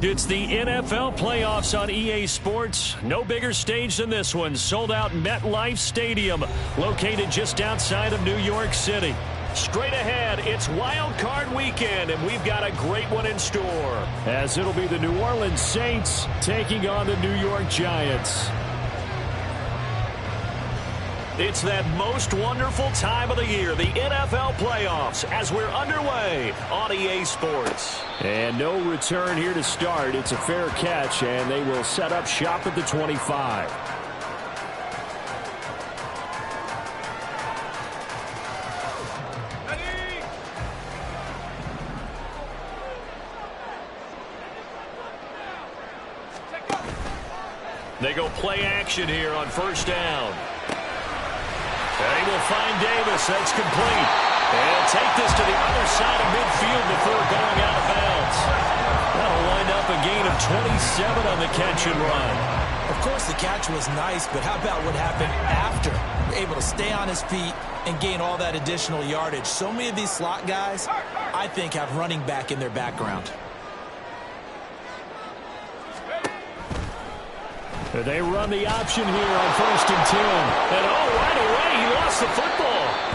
It's the NFL playoffs on EA Sports. No bigger stage than this one. Sold out MetLife Stadium, located just outside of New York City. Straight ahead, it's Wild Card Weekend, and we've got a great one in store, as it'll be the New Orleans Saints taking on the New York Giants. It's that most wonderful time of the year, the NFL playoffs, as we're underway on EA Sports. And no return here to start. It's a fair catch, and they will set up shop at the 25. They go play action here on first down. They will find Davis. That's complete. And take this to the other side of midfield before going out of bounds. That'll wind up a gain of 27 on the catch and run. Of course, the catch was nice, but how about what happened after? Able to stay on his feet and gain all that additional yardage. So many of these slot guys, I think, have running back in their background. They run the option here on first and 10. And right away, he lost the football.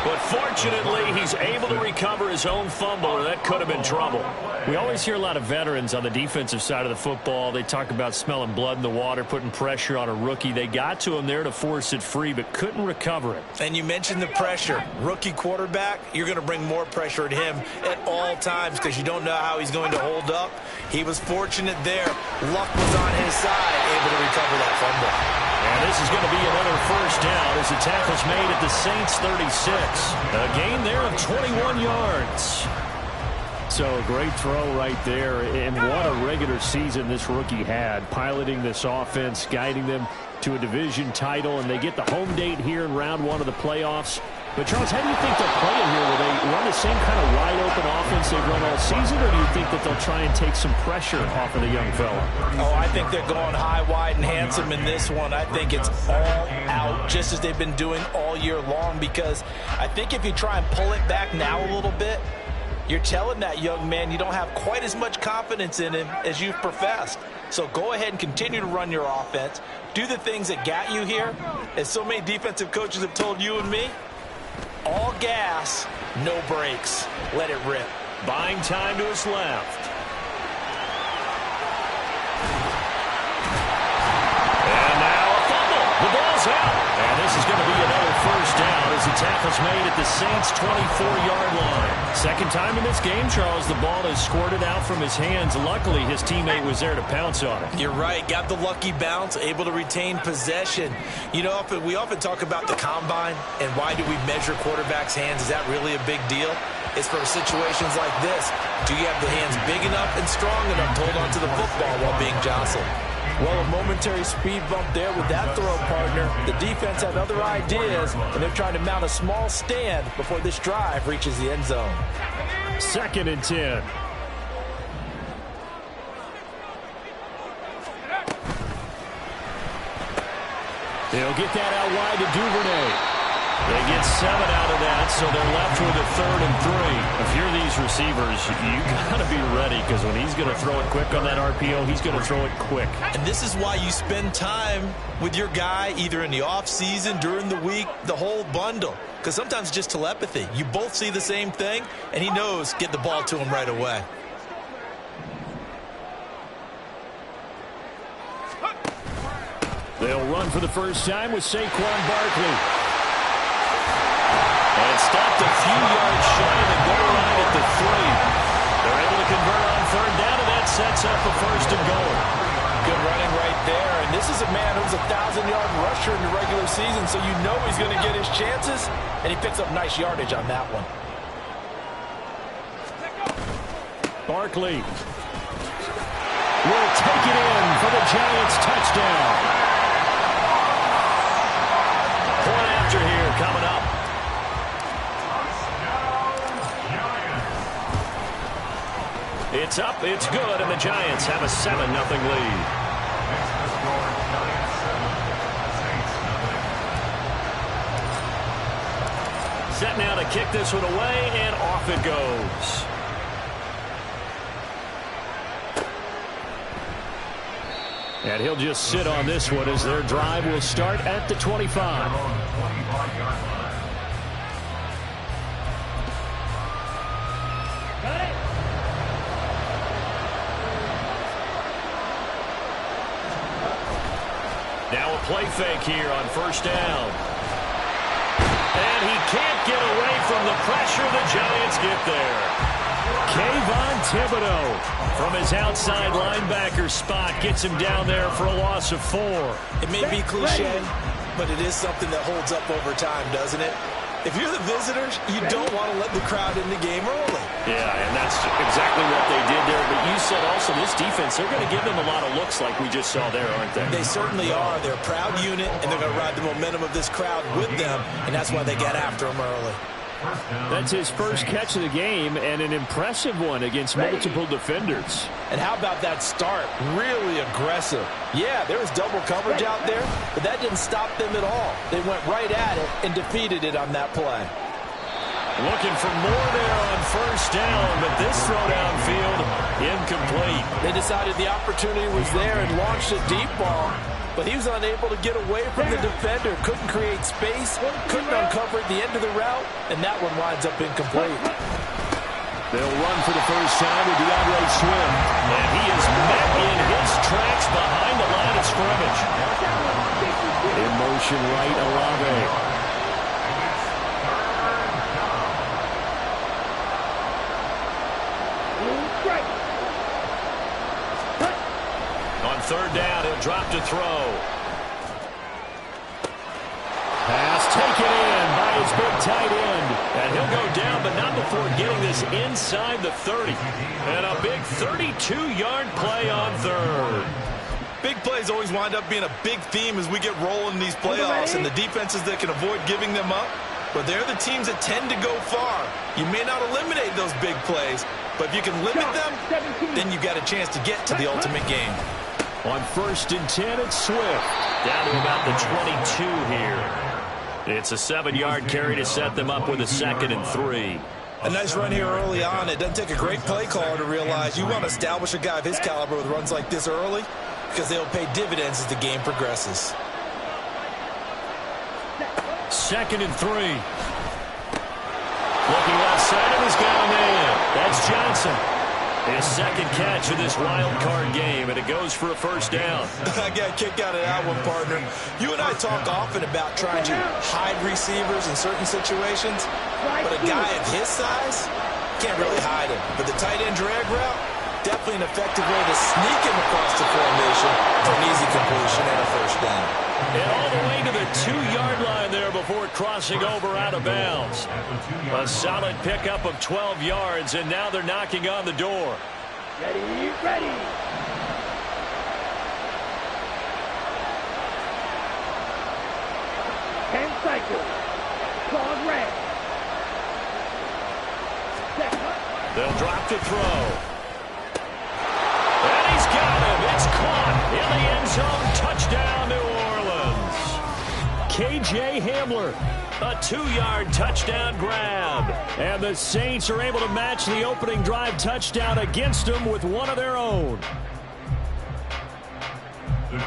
But fortunately, he's able to recover his own fumble, or that could have been trouble. We always hear a lot of veterans on the defensive side of the football. They talk about smelling blood in the water, putting pressure on a rookie. They got to him there to force it free, but couldn't recover it. And you mentioned the pressure. Rookie quarterback, you're going to bring more pressure at him at all times because you don't know how he's going to hold up. He was fortunate there. Luck was on his side, able to recover that fumble. And this is going to be another first down as the tackle's made at the Saints 36. A gain there of 21 yards. So, great throw right there. And what a regular season this rookie had, piloting this offense, guiding them to a division title, and they get the home date here in round one of the playoffs. But, Charles, how do you think they'll play it here? Will they run the same kind of wide-open offense they've run all season, or do you think that they'll try and take some pressure off of the young fella? Oh, I think they're going high, wide, and handsome in this one. I think it's all out, just as they've been doing all year long, because I think if you try and pull it back now a little bit, you're telling that young man you don't have quite as much confidence in him as you've professed. So go ahead and continue to run your offense. Do the things that got you here. As so many defensive coaches have told you and me, all gas, no brakes. Let it rip. Buying time to his left. And now a fumble. The ball's out. And this is going to be another first down as the tackle's made at the Saints' 24-yard line. Second time in this game, Charles, the ball is squirted out from his hands. Luckily, his teammate was there to pounce on it. You're right. Got the lucky bounce, able to retain possession. You know, we often talk about the combine and why do we measure quarterbacks' hands. Is that really a big deal? It's for situations like this. Do you have the hands big enough and strong enough to hold on to the football while being jostled? Well, a momentary speed bump there with that throw, partner. The defense had other ideas, and they're trying to mount a small stand before this drive reaches the end zone. Second and 10. They'll get that out wide to Duvernay. They get 7 out of that, so they're left with a 3rd and 3. If you're these receivers, you got to be ready, because when he's going to throw it quick on that RPO, he's going to throw it quick. And this is why you spend time with your guy, either in the offseason, during the week, the whole bundle. Because sometimes it's just telepathy. You both see the same thing, and he knows get the ball to him right away. They'll run for the first time with Saquon Barkley. And stopped a few yards shy of the goal line at the 3. They're able to convert on 3rd down, and that sets up a 1st and goal. Good running right there. And this is a man who's a 1,000-yard rusher in the regular season, so you know he's going to get his chances, and he picks up nice yardage on that one. Barkley will take it in for the Giants touchdown. Point after here coming up. It's up, it's good, and the Giants have a 7-0 lead. set now to kick this one away, and off it goes. And he'll just sit on this one as their drive will start at the 25. Now a play fake here on first down. And he can't get away from the pressure. The Giants get there. Kayvon Thibodeau from his outside linebacker spot gets him down there for a loss of 4. It may be cliche, but it is something that holds up over time, doesn't it? If you're the visitors, you don't want to let the crowd in the game early. Yeah, and that's exactly what they did there. But you said also this defense, they're going to give them a lot of looks like we just saw there, aren't they? They certainly are. They're a proud unit, and they're going to ride the momentum of this crowd with them, and that's why they get after them early. That's his first catch of the game, and an impressive one against multiple defenders. And how about that start? Really aggressive. Yeah, there was double coverage out there, but that didn't stop them at all. They went right at it and defeated it on that play. Looking for more there on first down, but this throw downfield incomplete. They decided the opportunity was there and launched a deep ball, but he was unable to get away from the defender. Couldn't create space, couldn't uncover at the end of the route, and that one winds up incomplete. They'll run for the first time with DeAndre Swift, and he is met in his tracks behind the line of scrimmage. In motion right, Olave. On third down, he'll drop to throw. Pass taken in by his big tight end. And he'll go down, but not before getting this inside the 30. And a big 32-yard play on third. Big plays always wind up being a big theme as we get rolling in these playoffs, and the defenses that can avoid giving them up, but they're the teams that tend to go far. You may not eliminate those big plays, but if you can limit them, then you've got a chance to get to the ultimate game. On first and 10, it's Swift. Down to about the 22 here. It's a 7-yard carry to set them up with a 2nd and 3. A nice run here early on. It doesn't take a great play caller to realize you want to establish a guy of his caliber with runs like this early, because they'll pay dividends as the game progresses. 2nd and 3. Looking left side, and he's got a man. That's Johnson. His second catch of this wild card game, and it goes for a first down. I got a kick out of that one, partner. You and I talk often about trying to hide receivers in certain situations, but a guy of his size can't really hide him. But the tight end drag route, definitely an effective way to sneak him across the formation for an easy completion and a first down. And all the way to the 2-yard line there before crossing over out of bounds. A solid pickup of 12 yards, and now they're knocking on the door. Ready. 10 cycles. Cloud red. They'll drop to throw. And he's got him. It's caught in the end zone. Touchdown, New Orleans. K.J. Hamler, a 2-yard touchdown grab. And the Saints are able to match the opening drive touchdown against them with one of their own.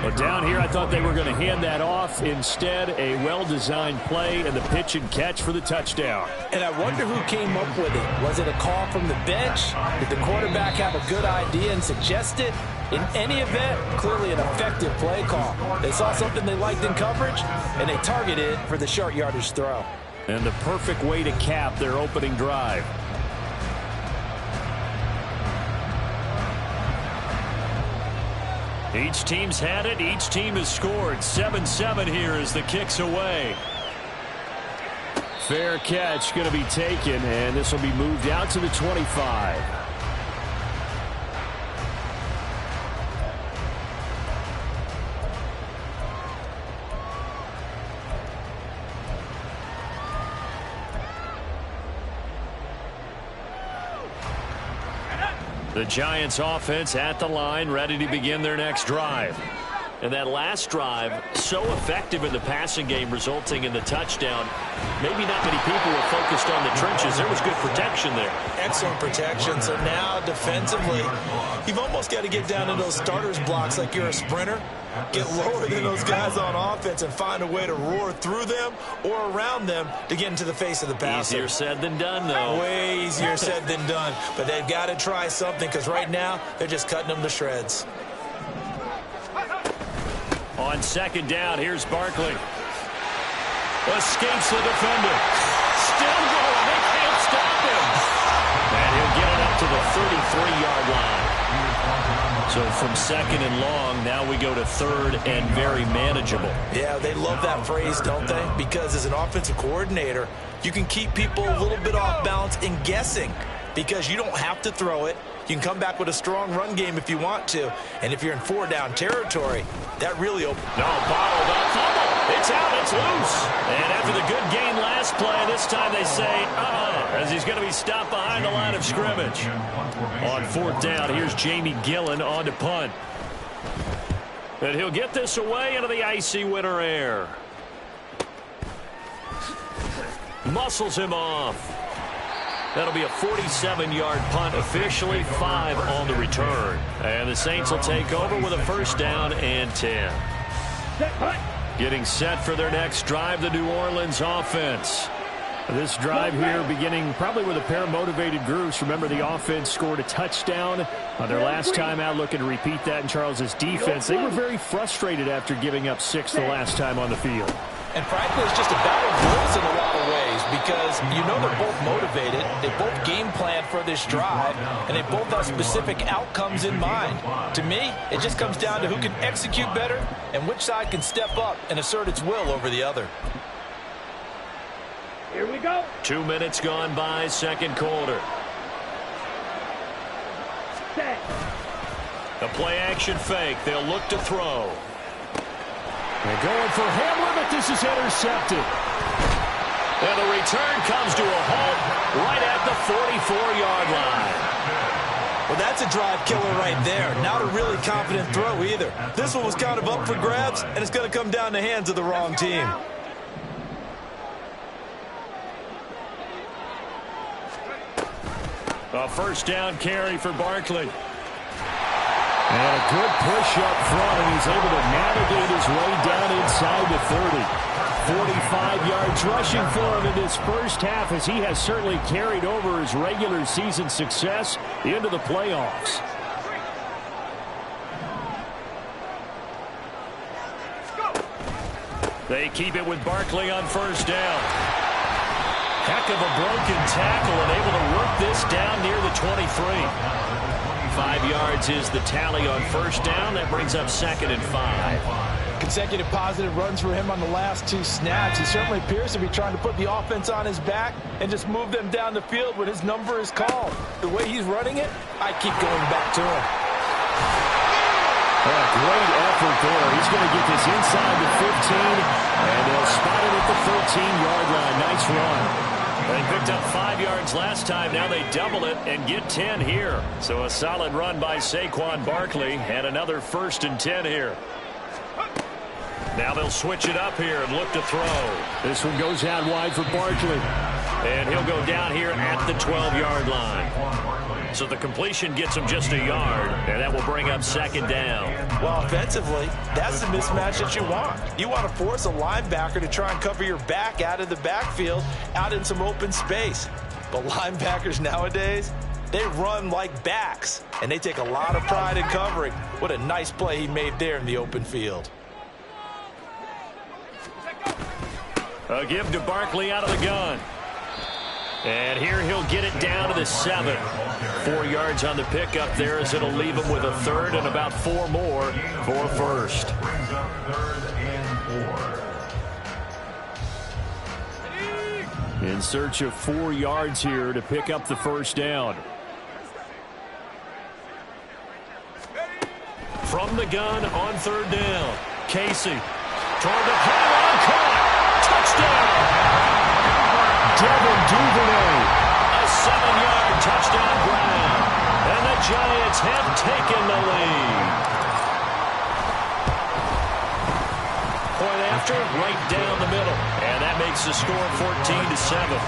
But down here, I thought they were going to hand that off. Instead, a well-designed play and the pitch and catch for the touchdown. And I wonder who came up with it. Was it a call from the bench? Did the quarterback have a good idea and suggest it? In any event, clearly an effective play call. They saw something they liked in coverage, and they targeted it for the short yardage throw. And the perfect way to cap their opening drive. Each team's had it. Each team has scored. 7-7 here as the kick's away. Fair catch going to be taken, and this will be moved out to the 25. The Giants offense at the line, ready to begin their next drive. And that last drive, so effective in the passing game, resulting in the touchdown. Maybe not many people were focused on the trenches. There was good protection there. Excellent protection. So now defensively, you've almost got to get down to those starters blocks like you're a sprinter. Get lower than those guys on offense and find a way to roar through them or around them to get into the face of the passer. Easier said than done, though. Way easier said than done. But they've got to try something because right now they're just cutting them to shreds. On second down, here's Barkley. Escapes the defender. Still going. They can't stop him. And he'll get it up to the 33-yard line. So from second and long, now we go to third and very manageable. Yeah, they love that phrase, don't they? Because as an offensive coordinator, you can keep people a little bit off balance and guessing because you don't have to throw it. You can come back with a strong run game if you want to. And if you're in four-down territory, that really opens. No, bottled up. Fumble. It's out. It's loose. And after the good gain last play, this time they say, as he's going to be stopped behind the line of scrimmage. On fourth down, here's Jamie Gillen on to punt. And he'll get this away into the icy winter air. Muscles him off. That'll be a 47-yard punt, officially 5 on the return. And the Saints will take over with a first down and 10. Getting set for their next drive, the New Orleans offense. This drive here beginning probably with a pair of motivated groups. Remember, the offense scored a touchdown on their last time out, looking to repeat that in Charles's defense. They were very frustrated after giving up 6 the last time on the field. And frankly, it's just a battle of wills in a lot of ways because you know they're both motivated. They both game plan for this drive, and they both have specific outcomes in mind. To me, it just comes down to who can execute better and which side can step up and assert its will over the other. Here we go. 2 minutes gone by, second quarter. Set. A play-action fake. They'll look to throw. They're going for Hamlin, but this is intercepted. And the return comes to a halt right at the 44-yard line. Well, that's a drive killer right there. Not a really confident throw either. This one was kind of up for grabs, and it's going to come down the hands of the wrong team. A first down carry for Barkley. And a good push up front, and he's able to navigate his way down inside the 30. 45 yards rushing for him in this first half as he has certainly carried over his regular season success into the playoffs. They keep it with Barkley on first down. Heck of a broken tackle and able to work this down near the 23. 5 yards is the tally on first down. That brings up second and 5. Consecutive positive runs for him on the last 2 snaps. He certainly appears to be trying to put the offense on his back and just move them down the field when his number is called. The way he's running it, I keep going back to him. Great effort there. He's going to get this inside the 15, and they'll spot it at the 13-yard line. Nice run. They picked up 5 yards last time. Now they double it and get 10 here. So a solid run by Saquon Barkley and another first and 10 here. Now they'll switch it up here and look to throw. This one goes out wide for Barkley. And he'll go down here at the 12-yard line. So the completion gets him just a yard, and that will bring up second down. Well, offensively, that's the mismatch that you want. You want to force a linebacker to try and cover your back out of the backfield, out in some open space. But linebackers nowadays, they run like backs, and they take a lot of pride in covering. What a nice play he made there in the open field. A give to Barkley out of the gun. And here he'll get it down to the 7. 4 yards on the pickup there as it'll leave him with a third and about 4 more for first. In search of 4 yards here to pick up the first down. From the gun on third down. Casey toward the pylon, caught. Touchdown! Devin Duvernay, a 7-yard touchdown grab, and the Giants have taken the lead. after, right down the middle. And that makes the score 14-7.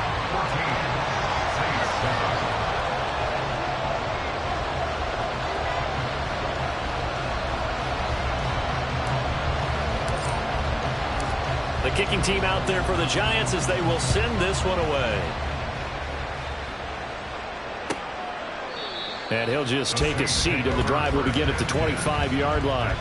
The kicking team out there for the Giants as they will send this one away. And he'll just take a seat, and the drive will begin at the 25-yard line.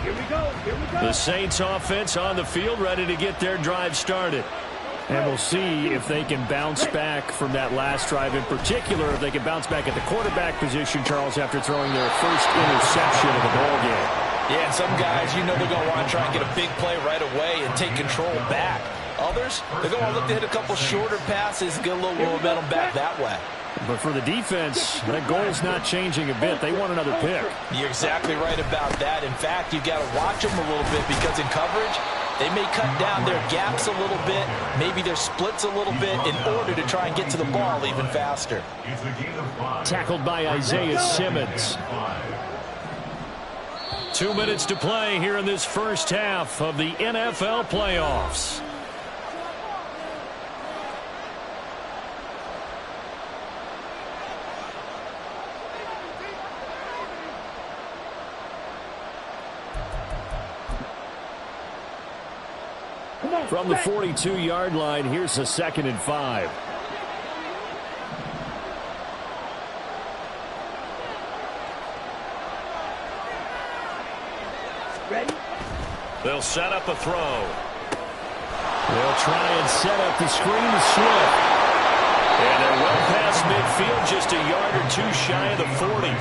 Here we go. Here we go. The Saints offense on the field, ready to get their drive started. And we'll see if they can bounce back from that last drive, in particular, if they can bounce back at the quarterback position, Charles, after throwing their first interception of the ball game. Yeah, and some guys, you know they're going to want to try and get a big play right away and take control back. Others, they're going to look to hit a couple shorter passes, get a little momentum back that way. But for the defense, that goal's not changing a bit. They want another pick. You're exactly right about that. In fact, you've got to watch them a little bit because in coverage, they may cut down their gaps a little bit, maybe their splits a little bit in order to try and get to the ball even faster. Tackled by Isaiah Simmons. 2 minutes to play here in this first half of the NFL playoffs. From the 42-yard line, here's a 2nd and 5. Ready? They'll set up a throw. They'll try and set up the screen to Swift. And they're well past midfield, just a yard or two shy of the 40.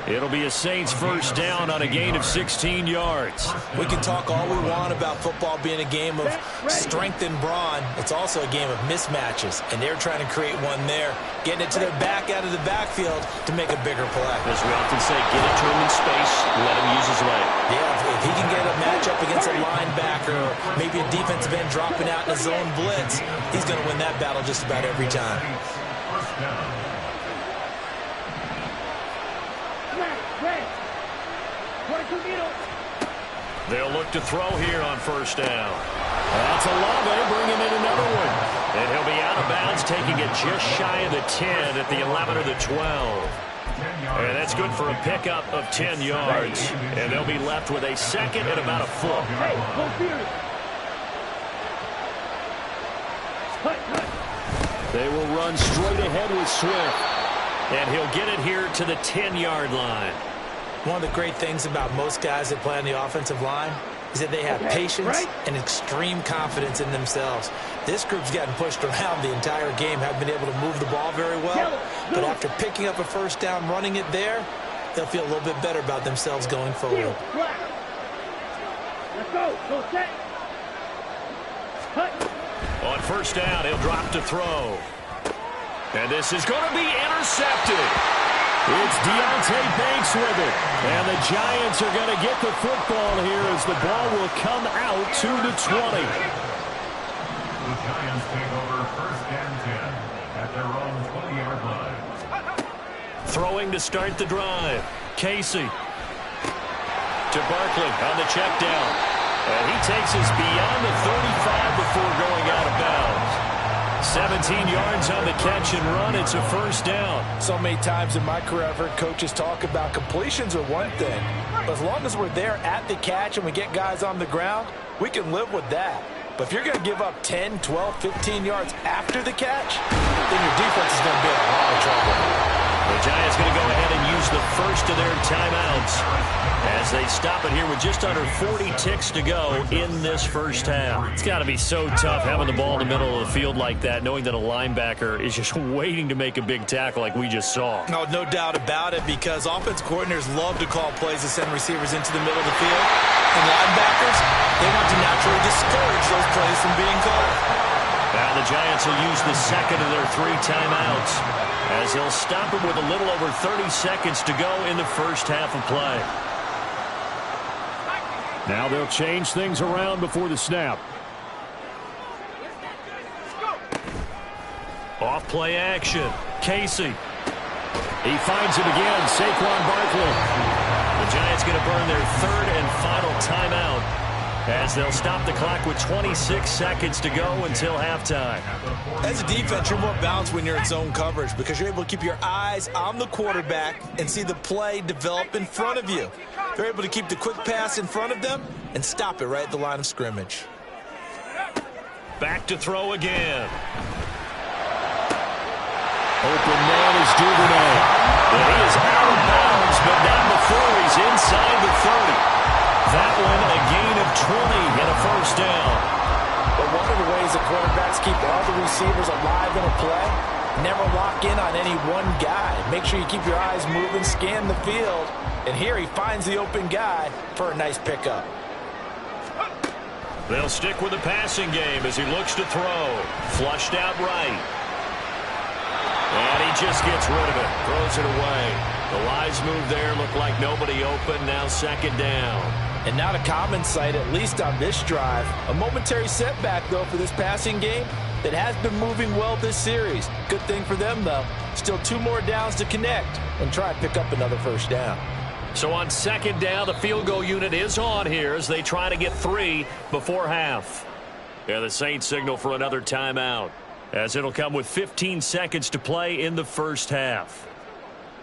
It'll be a Saints first down on a gain of 16 yards. We can talk all we want about football being a game of strength and brawn. It's also a game of mismatches, and they're trying to create one there, getting it to their back out of the backfield to make a bigger play. As we often say, get it to him in space, let him use his leg. Yeah, if he can get a matchup against a linebacker or maybe a defensive end dropping out in a zone blitz, he's going to win that battle just about every time. They'll look to throw here on first down. That's Olave bringing in another one. And he'll be out of bounds, taking it just shy of the 10 at the 11 or the 12. And that's good for a pickup of 10 yards. And they'll be left with a second and about a foot. They will run straight ahead with Swift. And he'll get it here to the 10-yard line. One of the great things about most guys that play on the offensive line is that they have patience and extreme confidence in themselves. This group's gotten pushed around the entire game, haven't been able to move the ball very well. But after picking up a first down, running it there, they'll feel a little bit better about themselves going forward. Let's go. Go set. On first down, he'll drop to throw. And this is going to be intercepted. It's Deontay Banks with it. And the Giants are going to get the football here as the ball will come out to the 20. The Giants take over first and 10 at their own 20-yard line. Throwing to start the drive. Casey to Barkley on the check down. And he takes us beyond the 35 before going out of bounds. 17 yards on the catch and run. It's a first down. So many times in my career I've heard coaches talk about completions are one thing. But as long as we're there at the catch and we get guys on the ground, we can live with that. But if you're going to give up 10, 12, 15 yards after the catch, then your defense is going to be in a lot of trouble. The Giants going to go ahead and use the first of their timeouts as they stop it here with just under 40 ticks to go in this first half. It's got to be so tough having the ball in the middle of the field like that, knowing that a linebacker is just waiting to make a big tackle like we just saw. No doubt about it, because offense coordinators love to call plays to send receivers into the middle of the field. And linebackers, they want to naturally discourage those plays from being called. Now the Giants will use the second of their 3 timeouts as they'll stop it with a little over 30 seconds to go in the first half of play. Now they'll change things around before the snap. Off play action. Casey. He finds it again. Saquon Barkley. The Giants going to burn their third and final timeout as they'll stop the clock with 26 seconds to go until halftime. As a defense, you're more balanced when you're in zone coverage because you're able to keep your eyes on the quarterback and see the play develop in front of you. You're able to keep the quick pass in front of them and stop it right at the line of scrimmage. Back to throw again. Open man is Duvernay. And he is out of bounds, but not before he's inside the 30. That one a gain of 20 and a first down. But one of the ways the quarterbacks keep all the receivers alive in a play, never lock in on any one guy. Make sure you keep your eyes moving, scan the field. And here he finds the open guy for a nice pickup. They'll stick with the passing game as he looks to throw. Flushed out right. And he just gets rid of it. Throws it away. The Lions move there. Look like nobody open. Now second down. And not a common sight, at least on this drive. A momentary setback, though, for this passing game that has been moving well this series. Good thing for them, though. Still 2 more downs to connect and try and pick up another first down. So on second down, the field goal unit is on here as they try to get 3 before half. Yeah, the Saints signal for another timeout, as it'll come with 15 seconds to play in the first half.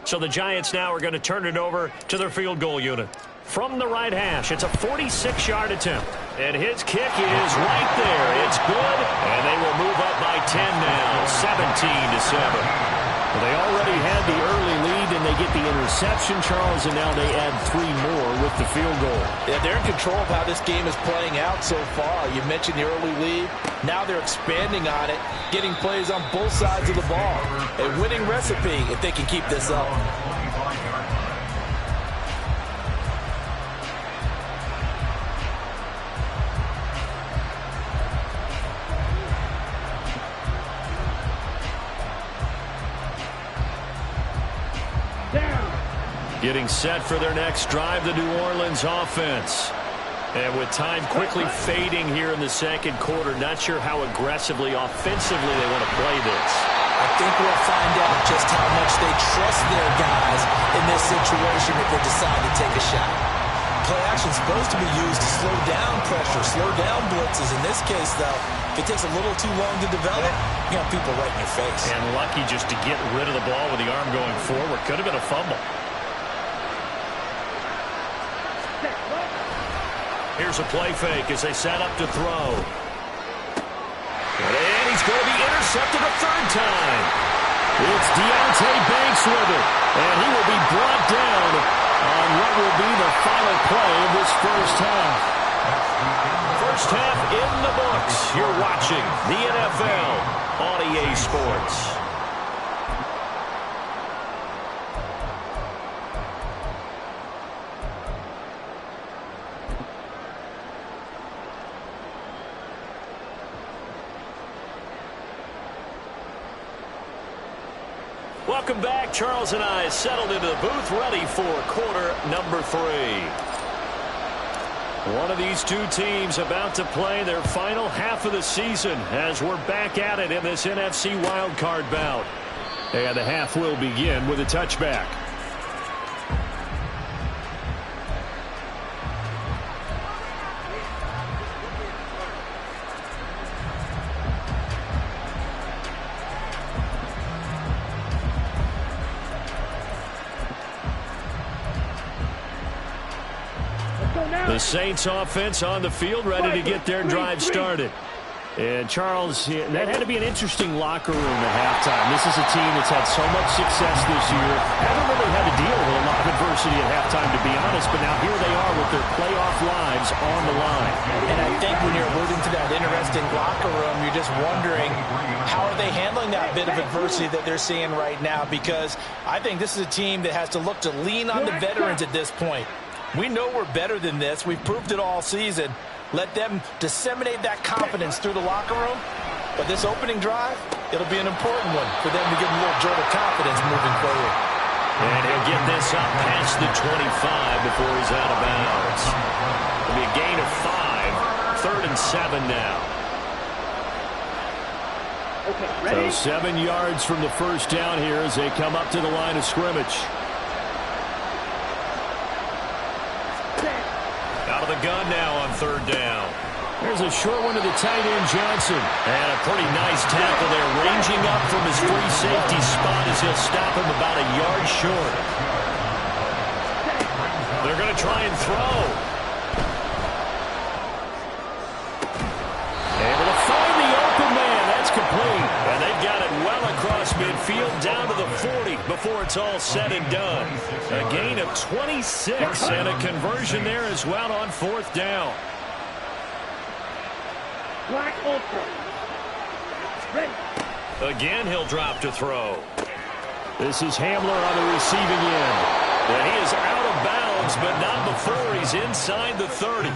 So the Giants now are going to turn it over to their field goal unit. From the right hash, it's a 46-yard attempt. And his kick is right there. It's good, and they will move up by 10 now, 17-7. Well, they already had the early lead, and they get the interception, Charles, and now they add 3 more with the field goal. Yeah, they're in control of how this game is playing out so far. You mentioned the early lead. Now they're expanding on it, getting plays on both sides of the ball. A winning recipe if they can keep this up. Getting set for their next drive, the New Orleans offense. And with time quickly fading here in the second quarter, not sure how aggressively, offensively they want to play this. I think we'll find out just how much they trust their guys in this situation if they decide to take a shot. Play action is supposed to be used to slow down pressure, slow down blitzes. In this case, though, if it takes a little too long to develop, you got people right in your face. And lucky just to get rid of the ball with the arm going forward. Could have been a fumble. Here's a play fake as they set up to throw. And he's going to be intercepted a third time. It's Deontay Banks with it. And he will be brought down on what will be the final play of this first half. First half in the books. You're watching the NFL on EA Sports. Welcome back. Charles and I settled into the booth, ready for quarter number 3. One of these two teams about to play their final half of the season as we're back at it in this NFC wildcard bout. And the half will begin with a touchback. The Saints offense on the field, ready to get their drive started. And Charles, that had to be an interesting locker room at halftime. This is a team that's had so much success this year. Haven't really had to deal with a lot of adversity at halftime, to be honest. But now here they are with their playoff lives on the line. And I think when you're alluding to that interesting locker room, you're just wondering how are they handling that bit of adversity that they're seeing right now? Because I think this is a team that has to look to lean on the veterans at this point. We know we're better than this. We've proved it all season. Let them disseminate that confidence through the locker room. But this opening drive, it'll be an important one for them to give them a little jolt of confidence moving forward. And he'll get this up past the 25 before he's out of bounds. It'll be a gain of 5, 3rd and 7 now. Okay, ready? So 7 yards from the first down here as they come up to the line of scrimmage. Out of the gun now on third down. There's a short one to the tight end, Johnson. And a pretty nice tackle there, ranging up from his free safety spot as he'll stop him about a yard short. They're going to try and throw. Able to find the open man. That's complete. And they've got it well across midfield down to the 40 before it's all said and done. A gain of 26 and a conversion there as well on fourth down. Black Ultra. Ready. Again, he'll drop to throw. This is Hamler on the receiving end. And he is out of bounds, but not before he's inside the 30.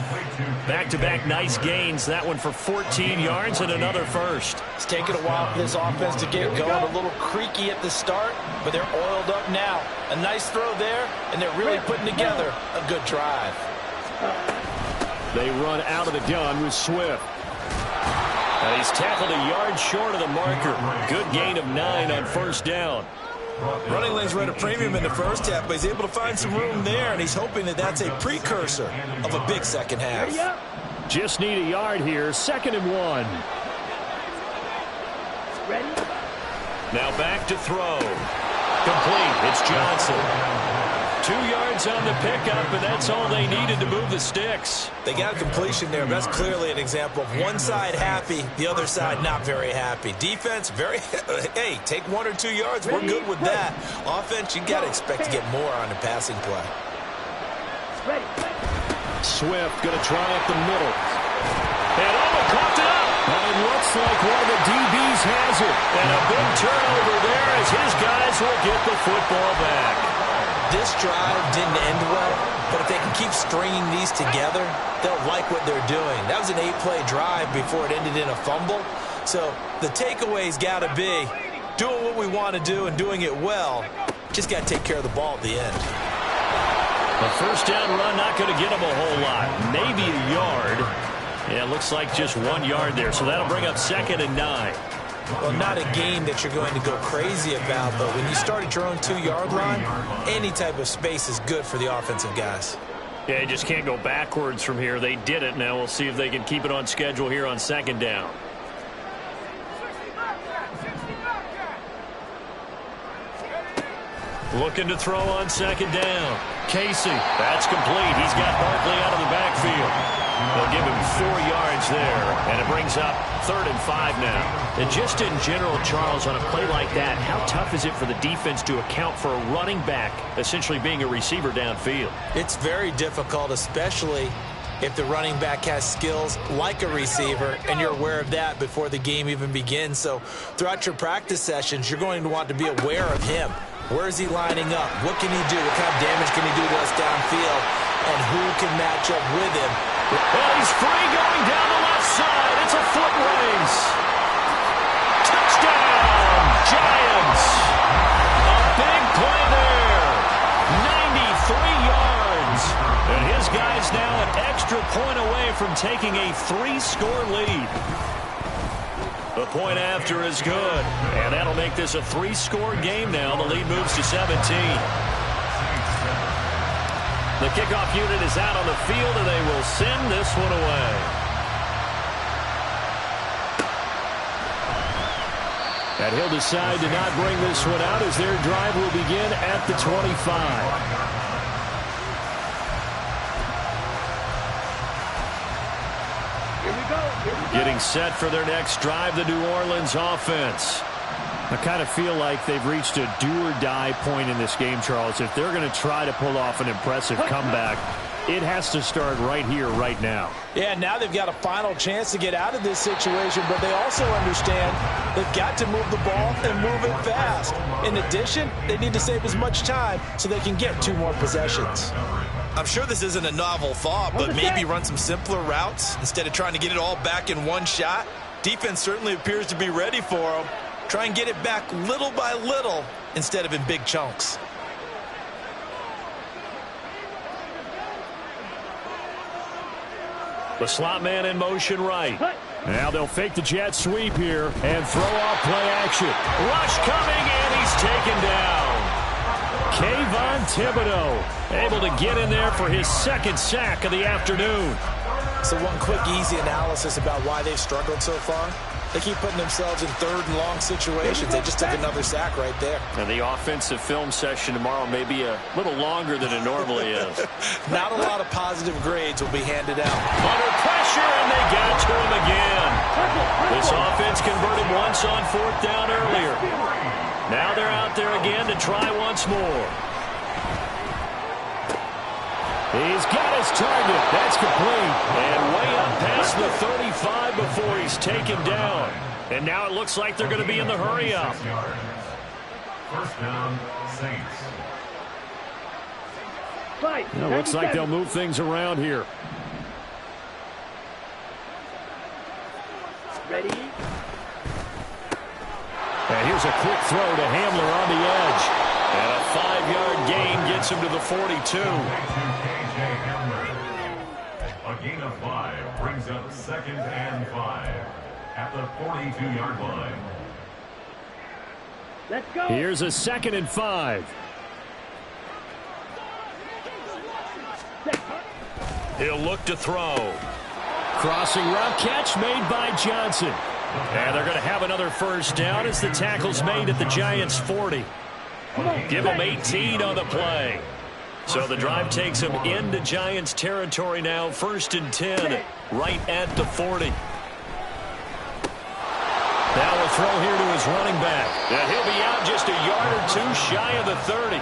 Back-to-back nice gains. That one for 14 yards and another first. It's taken a while for this offense to get going. A little creaky at the start, but they're oiled up now. A nice throw there, and they're really putting together a good drive. They run out of the gun with Swift. And he's tackled a yard short of the marker. Good gain of 9 on first down. Running lanes were at a premium in the first half, but he's able to find some room there, and he's hoping that that's a precursor of a big second half. Just need a yard here. 2nd and 1. Ready? Now back to throw. Complete. It's Johnson. 2 yards on the pickup, and that's all they needed to move the sticks. They got a completion there. That's clearly an example of one side happy, the other side not very happy. Defense, hey, take 1 or 2 yards. We're good with that. Offense, you got to expect to get more on the passing play. Ready. Swift going to try up the middle. And coughed it up. And it looks like one of the DBs has it. And a big turnover there as his guys will get the football back. This drive didn't end well, but if they can keep stringing these together, they'll like what they're doing. That was an 8-play drive before it ended in a fumble. So the takeaway's got to be doing what we want to do and doing it well. Just got to take care of the ball at the end. A first down run, not going to get him a whole lot. Maybe a yard. Yeah, it looks like just 1 yard there. So that'll bring up 2nd and 9. Well, not a game that you're going to go crazy about, but when you start at your own 2-yard line, any type of space is good for the offensive guys. Yeah, you just can't go backwards from here. They did it. Now we'll see if they can keep it on schedule here on 2nd down. Looking to throw on 2nd down. Casey, that's complete. He's got Barkley out of the backfield. They'll give him 4 yards there, and it brings up 3rd and 5 now. And just in general, Charles, on a play like that, how tough is it for the defense to account for a running back essentially being a receiver downfield? It's very difficult, especially if the running back has skills like a receiver, and you're aware of that before the game even begins. So throughout your practice sessions, you're going to want to be aware of him. Where is he lining up? What can he do? What kind of damage can he do to us downfield? And who can match up with him? Well, he's free going down the left side. It's a foot race. Touchdown, Giants. A big play there. 93 yards. And his guys now an extra point away from taking a 3-score lead. The point after is good. And that'll make this a 3-score game now. The lead moves to 17. The kickoff unit is out on the field, and they will send this one away. And he'll decide to not bring this one out as their drive will begin at the 25. Getting set for their next drive, the New Orleans offense. I kind of feel like they've reached a do-or-die point in this game, Charles. If they're going to try to pull off an impressive comeback, it has to start right here, right now. Yeah, now they've got a final chance to get out of this situation, but they also understand they've got to move the ball and move it fast. In addition, they need to save as much time so they can get 2 more possessions. I'm sure this isn't a novel thought, but maybe run some simpler routes instead of trying to get it all back in one shot. Defense certainly appears to be ready for them. Try and get it back little by little instead of in big chunks. The slot man in motion right. Now they'll fake the jet sweep here and throw off play action. Rush coming, and he's taken down. Kayvon Thibodeau able to get in there for his second sack of the afternoon. So one quick, easy analysis about why they've struggled so far. They keep putting themselves in third and long situations. They just took another sack right there. And the offensive film session tomorrow may be a little longer than it normally is. Not a lot of positive grades will be handed out. Under pressure, and they got to him again. This offense converted once on fourth down earlier. Now they're out there again to try once more. He's got his target. That's complete. And way up past the 35 before he's taken down. And now it looks like they're going to be in the hurry up. First down, Saints. It looks like they'll move things around here. Ready? And here's a quick throw to Hamler on the edge. And a 5-yard gain gets him to the 42. A gain of 5 brings up 2nd and 5 at the 42-yard line. Let's go. Here's a 2nd and 5. He'll look to throw. Crossing route catch made by Johnson. And they're going to have another first down as the tackle's made at the Giants' 40. Give them 18 on the play. So the drive takes him into Giants territory now. 1st and 10, right at the 40. Now a throw here to his running back. And he'll be out just a yard or two shy of the 30.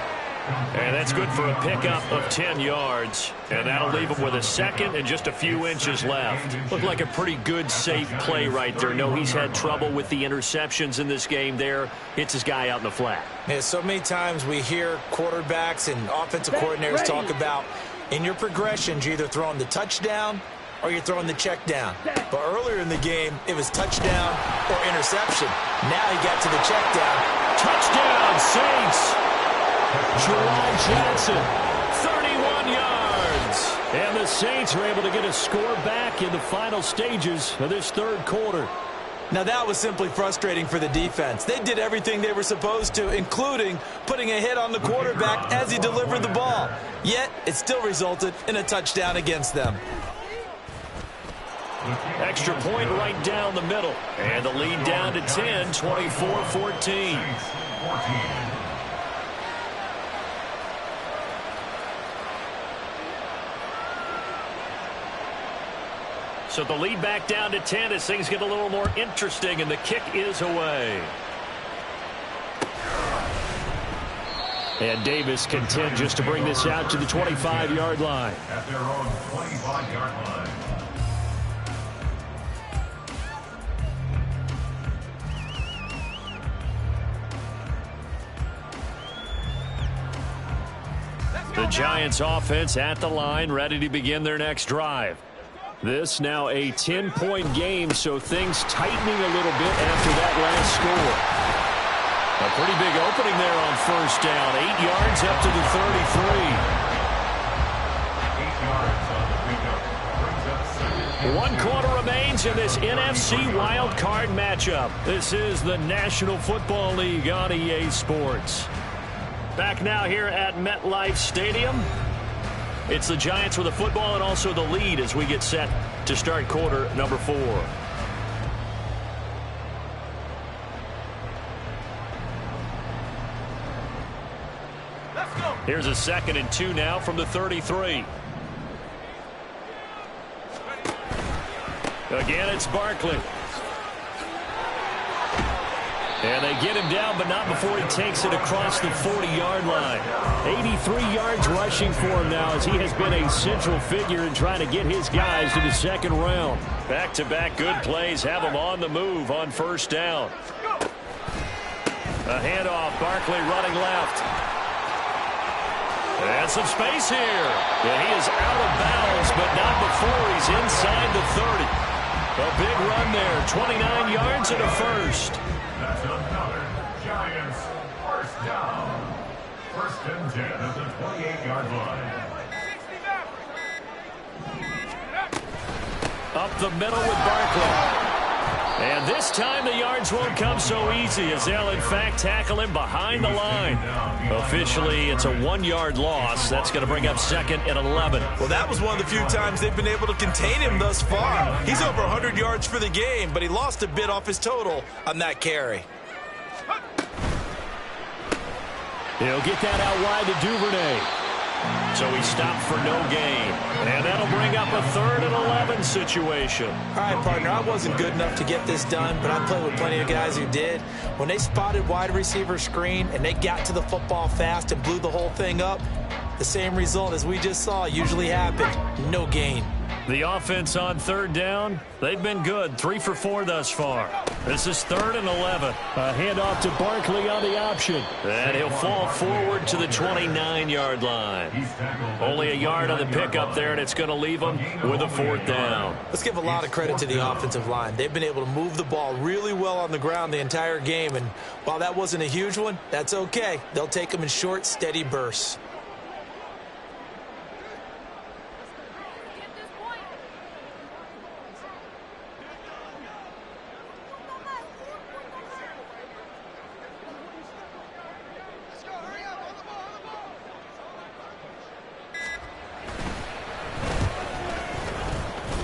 And that's good for a pickup of 10 yards. And that'll leave him with a second and just a few inches left. Looked like a pretty good, safe play right there. No, he's had trouble with the interceptions in this game there. Hits his guy out in the flat. Yeah, so many times we hear quarterbacks and offensive coordinators talk about in your progressions, you're either throwing the touchdown or you're throwing the check down. But earlier in the game, it was touchdown or interception. Now he got to the check down. Touchdown, Saints! Juwan Johnson, 31 yards. And the Saints are able to get a score back in the final stages of this third quarter. Now that was simply frustrating for the defense. They did everything they were supposed to, including putting a hit on the quarterback as he delivered the ball. Yet, it still resulted in a touchdown against them. Extra point right down the middle. And the lead down to 10, 24-14. So the lead back down to 10 as things get a little more interesting, and the kick is away. And Davis continues to bring this out to the 25-yard line. At their own 25-yard line. The Giants offense at the line, ready to begin their next drive. This now a 10-point game, so things tightening a little bit after that last score. A pretty big opening there on first down. 8 yards up to the 33. 8 yards on the pickup. Brings up 2nd. 1 quarter remains in this NFC wild card matchup. This is the National Football League on EA Sports. Back now here at MetLife Stadium. It's the Giants with the football and also the lead as we get set to start quarter number 4. Let's go. Here's a 2nd and 2 now from the 33. Again, it's Barkley. And they get him down, but not before he takes it across the 40-yard line. 83 yards rushing for him now as he has been a central figure in trying to get his guys to the second round. Back-to-back good plays have him on the move on first down. A handoff, Barkley running left. And some space here. And he is out of bounds, but not before he's inside the 30. A big run there, 29 yards and a first. That's another Giants first down. 1st and 10 at the 28-yard line. Up the middle with Barkley. And this time the yards won't come so easy as they'll, in fact, tackle him behind the line. Officially, it's a 1-yard loss. That's going to bring up 2nd and 11. Well, that was one of the few times they've been able to contain him thus far. He's over 100 yards for the game, but he lost a bit off his total on that carry. He'll get that out wide to Duvernay. So he stopped for no gain. And that'll bring up a 3rd and 11 situation. All right, partner, I wasn't good enough to get this done, but I played with plenty of guys who did. When they spotted wide receiver screen and they got to the football fast and blew the whole thing up, the same result as we just saw usually happened. No gain. The offense on 3rd down, they've been good. 3 for 4 thus far. This is 3rd and 11. A handoff to Barkley on the option. And he'll fall forward to the 29-yard line. Only a yard on the pickup there, and it's going to leave him with a 4th down. Let's give a lot of credit to the offensive line. They've been able to move the ball really well on the ground the entire game. And while that wasn't a huge one, that's okay. They'll take them in short, steady bursts.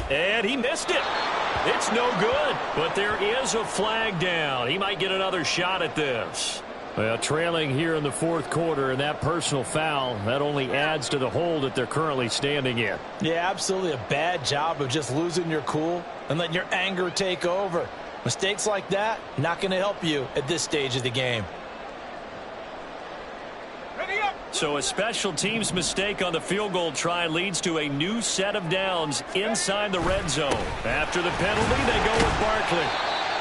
And he missed it. It's no good, but there is a flag down. He might get another shot at this. Well, trailing here in the 4th quarter, and that personal foul, that only adds to the hole that they're currently standing in. Yeah, absolutely a bad job of just losing your cool and letting your anger take over. Mistakes like that, not going to help you at this stage of the game. So a special teams mistake on the field goal try leads to a new set of downs inside the red zone. After the penalty, they go with Barkley.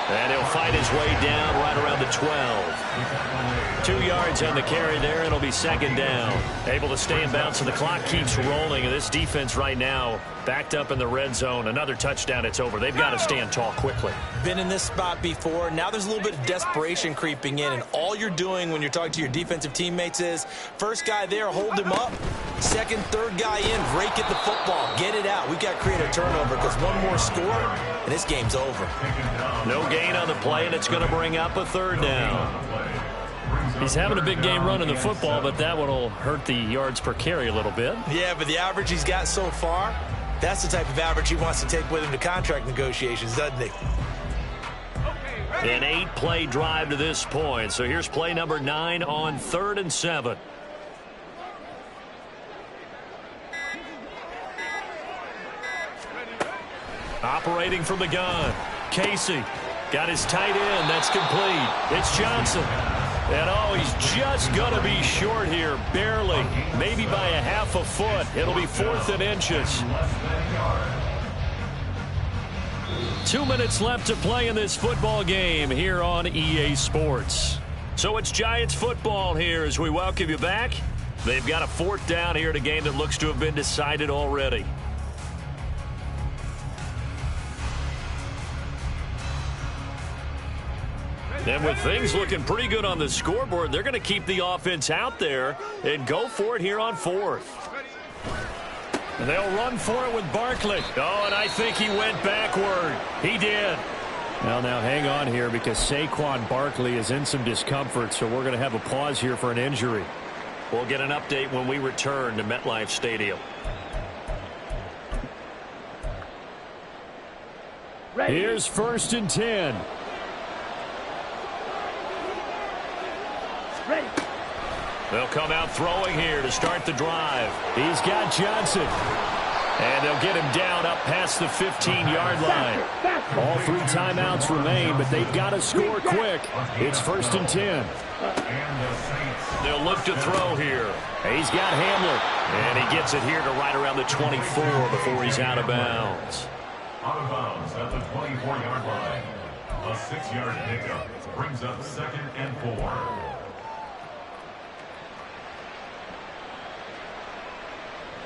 And he'll fight his way down right around the 12. 2 yards on the carry there, and it'll be 2nd down. Able to stay in bounds, and the clock keeps rolling. And this defense right now backed up in the red zone. Another touchdown, it's over. They've got to stand tall quickly. Been in this spot before. Now there's a little bit of desperation creeping in, and all you're doing when you're talking to your defensive teammates is first guy there, hold him up. Second, third guy in, rake at the football. Get it out. We've got to create a turnover because one more score, and this game's over. No gain on the play, and it's going to bring up a 3rd down. He's having a big game running the football, but that one will hurt the yards per carry a little bit. Yeah, but the average he's got so far, that's the type of average he wants to take with him to contract negotiations, doesn't he? An 8-play drive to this point. So here's play number 9 on 3rd and 7. Operating from the gun. Casey got his tight end. That's complete. It's Johnson. And oh, he's just going to be short here, barely, maybe by a half a foot. It'll be 4th and inches. 2 minutes left to play in this football game here on EA Sports. So it's Giants football here as we welcome you back. They've got a 4th down here in a game that looks to have been decided already. And with things looking pretty good on the scoreboard, they're going to keep the offense out there and go for it here on 4th. And they'll run for it with Barkley. Oh, and I think he went backward. He did. Well, now hang on here because Saquon Barkley is in some discomfort, so we're going to have a pause here for an injury. We'll get an update when we return to MetLife Stadium. Here's 1st and 10. Ready. They'll come out throwing here to start the drive. He's got Johnson. And they'll get him down up past the 15-yard line. All 3 timeouts remain, but they've got to score quick. It's 1st and 10. They'll look to throw here. He's got Hamler. And he gets it here to right around the 24 before he's out of bounds. Out of bounds at the 24-yard line. A 6-yard pickup brings up 2nd and 4.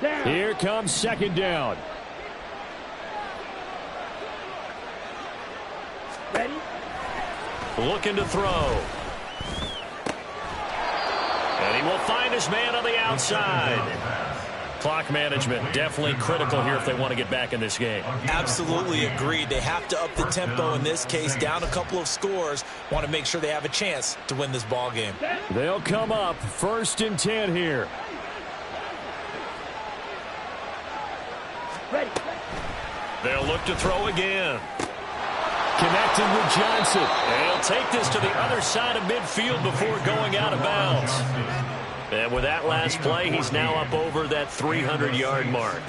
Down. Here comes 2nd down. Ready. Looking to throw. And he will find his man on the outside. Clock management, definitely critical here if they want to get back in this game. Absolutely agreed. They have to up the tempo in this case, down a couple of scores. Want to make sure they have a chance to win this ball game. They'll come up 1st and 10 here. Ready. They'll look to throw again. Connecting with Johnson. And he'll take this to the other side of midfield before going out of bounds. And with that last play, he's now up over that 300-yard mark.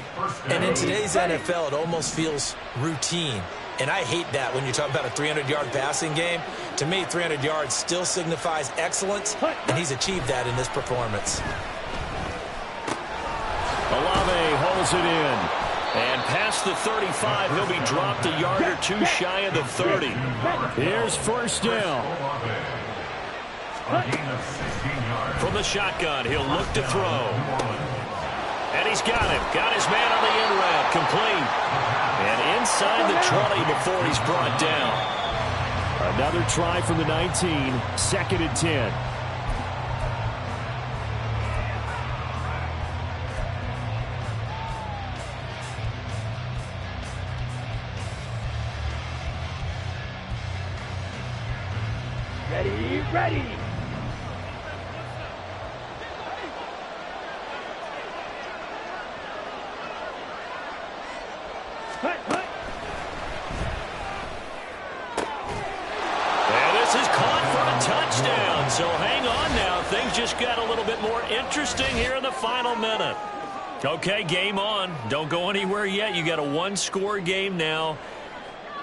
And in today's NFL, it almost feels routine. And I hate that when you talk about a 300-yard passing game. To me, 300 yards still signifies excellence, and he's achieved that in this performance. Olave holds it in. And past the 35, he'll be dropped a yard or two shy of the 30. Here's 1st down. From the shotgun, he'll look to throw. And he's got him. Got his man on the in route. Complete. And inside the 20 before he's brought down. Another try from the 19. 2nd and 10. Ready. And this is caught for a touchdown. So hang on now. Things just got a little bit more interesting here in the final minute. Okay, game on. Don't go anywhere yet. You got a 1-score game now.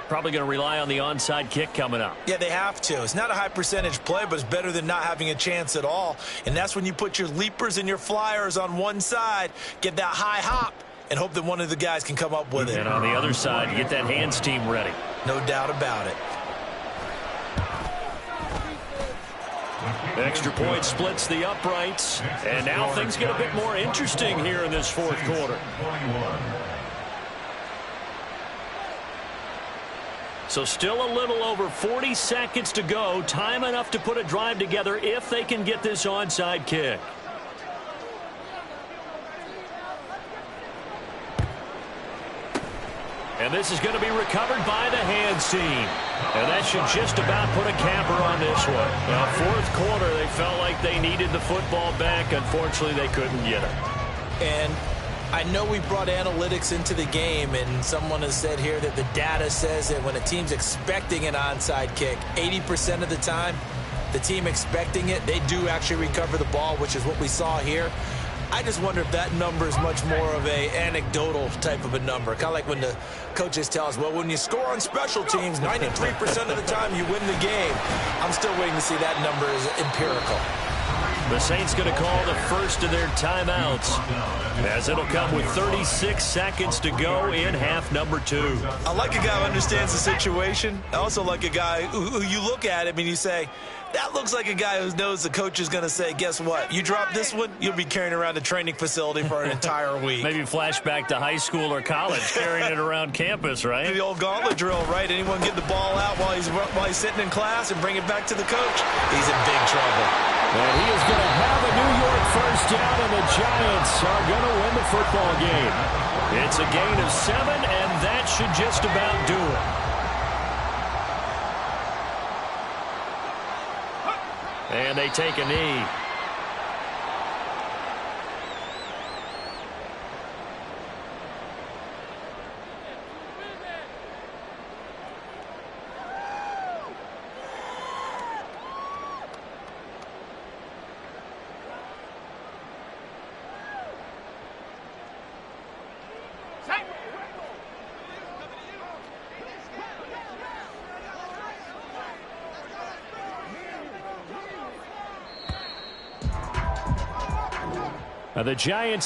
Probably going to rely on the onside kick coming up. Yeah, they have to. It's not a high percentage play, but it's better than not having a chance at all. And that's when you put your leapers and your flyers on one side, get that high hop, and hope that one of the guys can come up with it. And on the other side, you get that hands team ready. No doubt about it. Extra point splits the uprights. And now things get a bit more interesting here in this 4th quarter. So still a little over 40 seconds to go. Time enough to put a drive together if they can get this onside kick. And this is going to be recovered by the hands team. And that should just about put a capper on this one. Now, 4th quarter, they felt like they needed the football back. Unfortunately, they couldn't get it. And I know we brought analytics into the game, and someone has said here that the data says that when a team's expecting an onside kick, 80% of the time, the team expecting it, they do actually recover the ball, which is what we saw here. I just wonder if that number is much more of a anecdotal type of a number. Kind of like when the coaches tell us, well, when you score on special teams, 93% of the time you win the game. I'm still waiting to see that number is empirical. The Saints going to call the first of their timeouts, as it'll come with 36 seconds to go in half number 2. I like a guy who understands the situation. I also like a guy who you look at him and you say, that looks like a guy who knows the coach is going to say, guess what? You drop this one, you'll be carrying around the training facility for an entire week. Maybe flashback to high school or college, carrying it around campus, right? The old gauntlet drill, right? Anyone get the ball out while he's sitting in class and bring it back to the coach? He's in big trouble. And he is going to have a New York first down, and the Giants are going to win the football game. It's a gain of 7, and that should just about do it. And they take a knee. The Giants